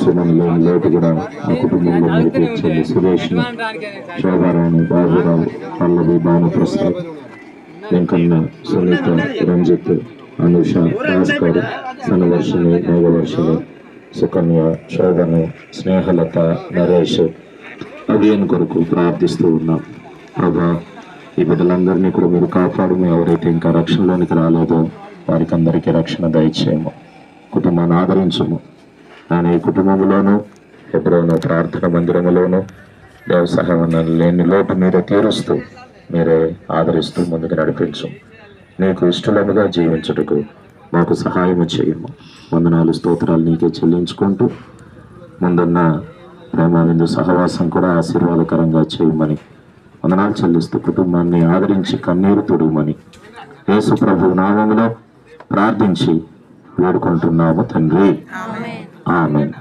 సుమన్లో లోటు కూడా ఆ కుటుంబంలో మీకు ఇచ్చింది. సురేష్, శోభారాణి, బాబురావు, పల్లవి, భానుప్రసాద్, వెంకన్న, సునీత, రంజిత్, అనుష, భాస్కర్, సనవర్షిణి, మేఘవర్షిణి, సుకన్య, శోభను, స్నేహలత, నరేష్, అభియన్ కొరకు ప్రార్థిస్తూ ఉన్నాం. ప్రభా, ఈ బిడ్డలందరినీ కూడా మీరు కాపాడము. ఎవరైతే ఇంకా రక్షణలోనికి రాలేదో వారికి అందరికీ రక్షణ దయచేయము. కుటుంబాన్ని ఆదరించము. నేను ఈ కుటుంబంలోనూ ఎప్పుడోనూ ప్రార్థన మందిరంలోనూ వ్యవసాయం లేని లోటు మీరే తీరుస్తూ మీరే ఆదరిస్తూ ముందుకు నడిపించు. నీకు ఇష్టలుగా జీవించుటకు మాకు సహాయము చేయము. వందనాలు, స్తోత్రాలు నీకే చెల్లించుకుంటూ ముందున్న ప్రేమానంద సహవాసం కూడా ఆశీర్వాదకరంగా చేయమని వందనాలు చెల్లిస్తూ కుటుంబాన్ని ఆదరించి కన్నీరు తుడవమని యేసు ప్రభు నామములో ప్రార్థించి వేడుకుంటున్నాము తండ్రి. ఆమేన్.